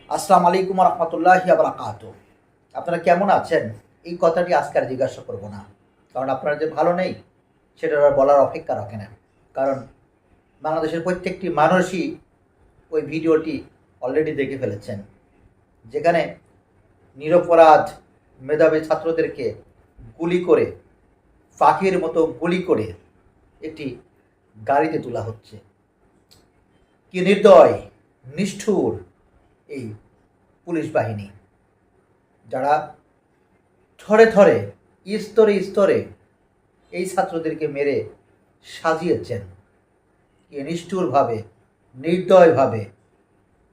আসসালামু আলাইকুম রহমতুল্লাহি বারাকাতুহু। আপনারা কেমন আছেন? এই কথাটি আজকে আর জিজ্ঞাসা করব না, কারণ আপনারা যে ভালো নেই সেটা আর বলার অপেক্ষা রাখে না। কারণ বাংলাদেশের প্রত্যেকটি মানুষই ওই ভিডিওটি অলরেডি দেখে ফেলেছেন, যেখানে নিরপরাধ মেধাবী ছাত্রদেরকে গুলি করে, পাখির মতো গুলি করে একটি গাড়িতে তোলা হচ্ছে। কি নির্দয়, নিষ্ঠুর এই পুলিশ বাহিনী, যারা থরে থরে, স্তরে স্তরে এই ছাত্রদেরকে মেরে সাজিয়েছেন। কি নিষ্ঠুরভাবে, নির্দয়ভাবে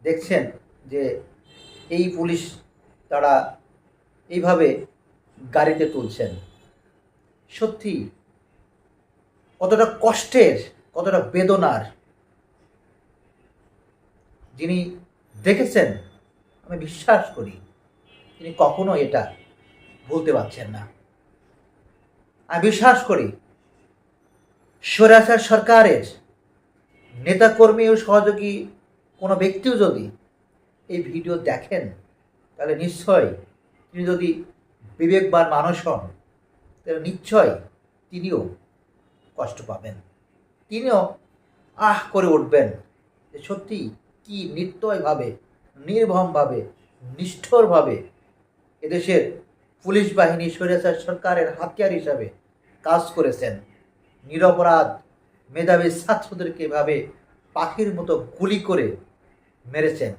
দেখছেন যে এই পুলিশ তারা এইভাবে গাড়িতে তুলছেন। সত্যি কতটা কষ্টের, কতটা বেদনার। যিনি দেখেছেন, আমি বিশ্বাস করি তিনি কখনো এটা ভুলতে পারছেন না। আমি বিশ্বাস করি স্বৈরাচার সরকারের নেতাকর্মী ও সহযোগী কোনো ব্যক্তিও যদি এই ভিডিও দেখেন, তাহলে নিশ্চয় তিনি যদি বিবেকবান মানুষ হন, তাহলে নিশ্চয় তিনিও কষ্ট পাবেন, তিনিও আহ করে উঠবেন যে সত্যি কি নির্দয়ভাবে, নির্মমভাবে, নিষ্ঠুরভাবে এদেশের পুলিশ বাহিনী স্বৈরাচার সরকারের হাতিয়ার হিসাবে কাজ করেছেন। নিরপরাধ মেধাবী ছাত্রদেরকে এভাবে পাখির মতো গুলি করে মেরেছেন।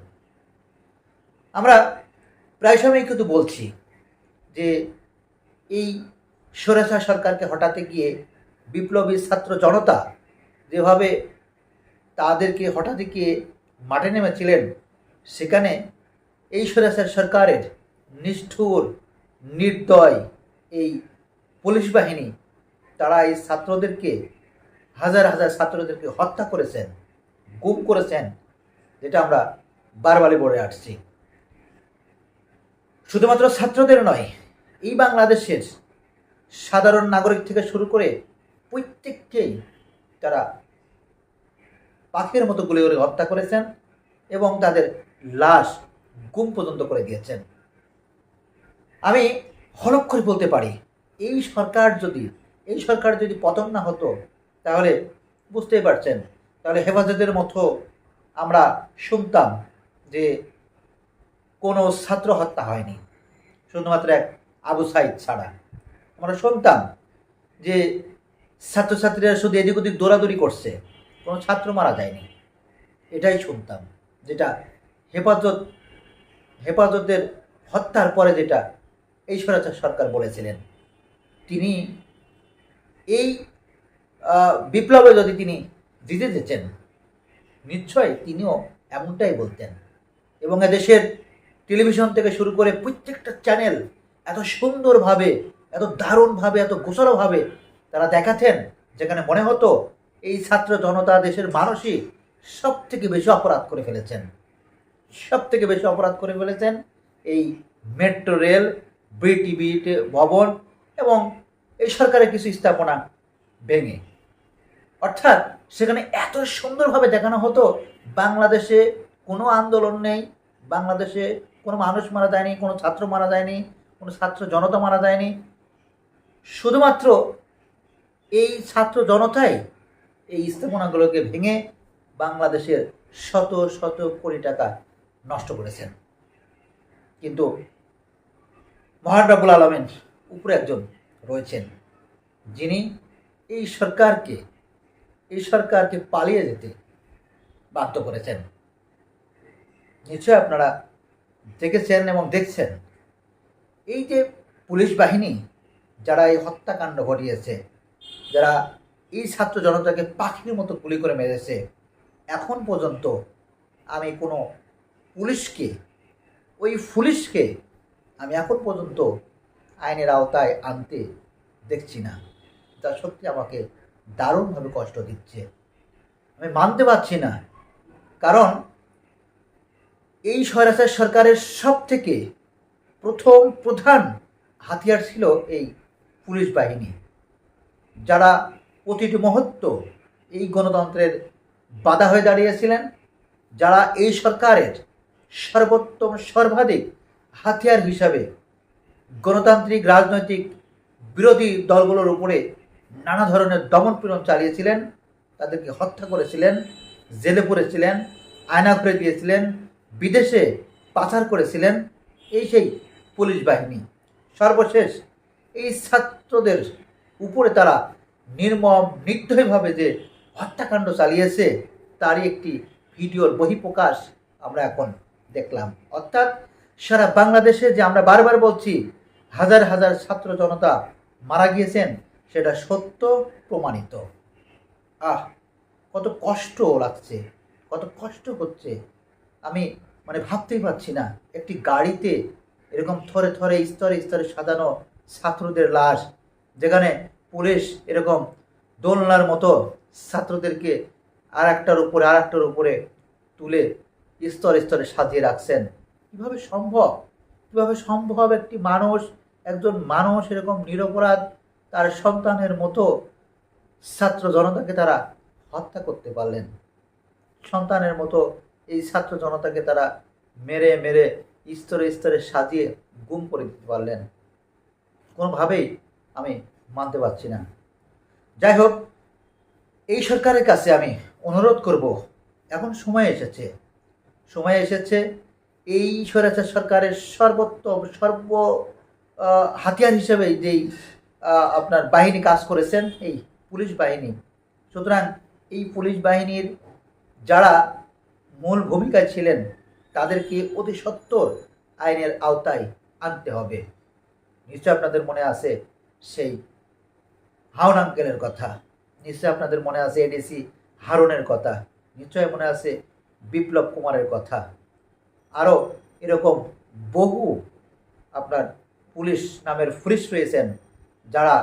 আমরা প্রায় সময় কিন্তু বলছি যে এই স্বৈরাচার সরকারকে হটাতে গিয়ে বিপ্লবী ছাত্র জনতা যেভাবে তাদেরকে হঠাতে গিয়ে মাঠে নেমেছিলেন, সেখানে এই স্বৈরাচার সরকারের নিষ্ঠুর, নির্দয় এই পুলিশ বাহিনী তারা এই ছাত্রদেরকে, হাজার হাজার ছাত্রদেরকে হত্যা করেছেন, গুম করেছেন, যেটা আমরা বারবারই বলে আসছি। শুধুমাত্র ছাত্রদের নয়, এই বাংলাদেশের সাধারণ নাগরিক থেকে শুরু করে প্রত্যেককেই তারা পাখির মতো গুলি করে হত্যা করেছেন এবং তাদের লাশ গুম পর্যন্ত করে দিয়েছেন। আমি হলফ করে বলতে পারি, এই সরকার যদি পতন না হতো, তাহলে বুঝতেই পারছেন, তাহলে হেফাজতের মতো আমরা শুনতাম যে কোনো ছাত্র হত্যা হয়নি, শুধুমাত্র এক আবু সাইদ ছাড়া। আমরা শুনতাম যে ছাত্রছাত্রীরা শুধু এদিক ওদিক দৌড়াদৌড়ি করছে, কোনো ছাত্র মারা যায়নি, এটাই শুনতাম। যেটা হেফাজতের হত্যার পরে যেটা এই স্বৈরাচার সরকার বলেছিলেন, তিনি এই বিপ্লবে যদি তিনি জিতে যেতেন, নিশ্চয় তিনিও এমনটাই বলতেন। এবং এদেশের টেলিভিশন থেকে শুরু করে প্রত্যেকটা চ্যানেল এত সুন্দরভাবে, এত দারুণভাবে, এত গোছালোভাবে তারা দেখাতেন, যেখানে মনে হতো এই ছাত্র জনতা, দেশের মানুষই সব থেকে বেশি অপরাধ করে ফেলেছেন, এই মেট্রো রেল, বিটিভি ভবন এবং এই সরকারের কিছু স্থাপনা ভেঙে। অর্থাৎ সেখানে এত সুন্দরভাবে দেখানো হতো বাংলাদেশে কোনো আন্দোলন নেই, বাংলাদেশে কোনো মানুষ মারা যায়নি, কোনো ছাত্র মারা যায়নি, কোনো ছাত্র জনতা মারা যায়নি। শুধুমাত্র এই ছাত্র জনতাই এই স্থাপনাগুলোকে ভেঙে বাংলাদেশের শত শত কোটি টাকা নষ্ট করেছেন। কিন্তু মহান রব্বুল আলামিন উপরে একজন রয়েছেন, যিনি এই সরকারকে পালিয়ে যেতে বাধ্য করেছেন। নিশ্চয় আপনারা দেখেছেন এবং দেখছেন, এই যে পুলিশ বাহিনী যারা এই হত্যাকাণ্ড ঘটিয়েছে, যারা এই ছাত্র জনতাকে পাখির মতো গুলি করে মেরেছে, এখন পর্যন্ত আমি কোনো পুলিশকে আমি এখন পর্যন্ত আইনের আওতায় আনতে দেখছি না। যা সত্যি আমাকে দারুণভাবে কষ্ট দিচ্ছে। আমি মানতে পারছি না, কারণ এই স্বৈরাচার সরকারের সব থেকে প্রধান হাতিয়ার ছিল এই পুলিশ বাহিনী, যারা প্রতিটি মুহূর্ত এই গণতন্ত্রের বাধা হয়ে দাঁড়িয়েছিলেন, যারা এই সরকারের সর্বোত্তম সর্বাধিক হাতিয়ার হিসাবে গণতান্ত্রিক রাজনৈতিক বিরোধী দলগুলোর উপরে নানা ধরনের দমনপীড়ন চালিয়েছিলেন, তাদেরকে হত্যা করেছিলেন, জেলে পড়েছিলেন, আয়না করে দিয়েছিলেন, বিদেশে পাচার করেছিলেন এই সেই পুলিশ বাহিনী। সর্বশেষ এই ছাত্রদের উপরে তারা নির্মম নির্দয়ভাবে যে হত্যাকাণ্ড চালিয়েছে তারই একটি ভিডিওর বহিঃপ্রকাশ আমরা এখন দেখলাম। অর্থাৎ সারা বাংলাদেশে যে আমরা বারবার বলছি হাজার হাজার ছাত্র জনতা মারা গিয়েছেন, সেটা সত্য প্রমাণিত। কত কষ্ট লাগছে, কত কষ্ট হচ্ছে, আমি ভাবতেই পারছি না। একটি গাড়িতে এরকম থরে থরে স্তরে স্তরে সাজানো ছাত্রদের লাশ, যেখানে পুলিশ এরকম দোলনার মতো ছাত্রদেরকে আর একটার উপরে তুলে স্তরে স্তরে সাজিয়ে রাখছেন। কিভাবে সম্ভব একজন মানুষ এরকম নিরপরাধ তার সন্তানের মতো ছাত্র জনতাকে তারা হত্যা করতে পারলেন? সন্তানের মতো এই ছাত্র জনতাকে তারা মেরে মেরে স্তরে স্তরে সাজিয়ে গুম করে দিতে পারলেন? কোনোভাবেই আমি মানতে পারছি না। যাই হোক, এই সরকারের কাছে আমি অনুরোধ করব, এখন সময় এসেছে এই স্বৈরাচার সরকারের সর্ব হাতিয়ার হিসেবে যেই আপনার বাহিনী কাজ করেছেন, এই পুলিশ বাহিনী। সুতরাং এই পুলিশ বাহিনীর যারা মূল ভূমিকায় ছিলেন তাদেরকে অতি সত্বর আইনের আওতায় আনতে হবে। নিশ্চয় আপনাদের মনে আছে সেই হারুন আঙ্কেলের কথা, নিশ্চয় আপনাদের মনে আছে এডিসি হারুনের কথা, নিশ্চয় মনে আছে বিপ্লব কুমারের কথা। আরও এরকম বহু আপনার পুলিশ নামের পুলিশ রয়েছেন যারা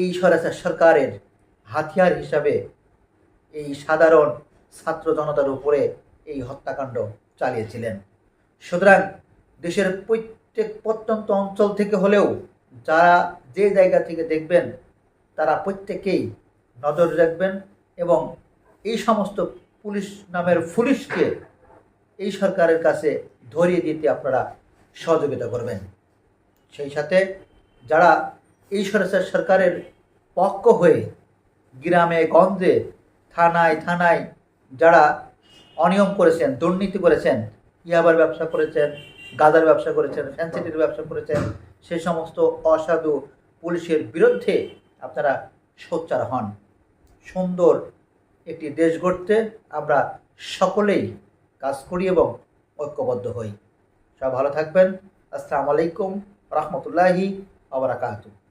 এই স্বৈরাচার সরকারের হাতিয়ার হিসাবে এই সাধারণ ছাত্র জনতার উপরে এই হত্যাকাণ্ড চালিয়েছিলেন। সুতরাং দেশের প্রত্যন্ত অঞ্চল থেকে হলেও যারা যে জায়গা থেকে দেখবেন তারা প্রত্যেকেই নজর রাখবেন এবং এই সমস্ত পুলিশ নামের পুলিশকে এই সরকারের কাছে ধরিয়ে দিতে আপনারা সহযোগিতা করবেন। সেই সাথে যারা এই সরকারের পক্ষ হয়ে গ্রামে গঞ্জে থানায় যারা অনিয়ম করেছেন, দুর্নীতি করেছেন, ইয়াবার ব্যবসা করেছেন, গাঁজার ব্যবসা করেছেন, ফ্যান্সিটির ব্যবসা করেছেন, সে সমস্ত অসাধু পুলিশের বিরুদ্ধে আপনারা সোচ্চার হন। সুন্দর একটি দেশ গড়তে আমরা সকলেই কাজ করি এবং ঐক্যবদ্ধ হই। সব ভালো থাকবেন। আসসালামু আলাইকুম রহমতুল্লাহি ওয়া বারাকাতুহু।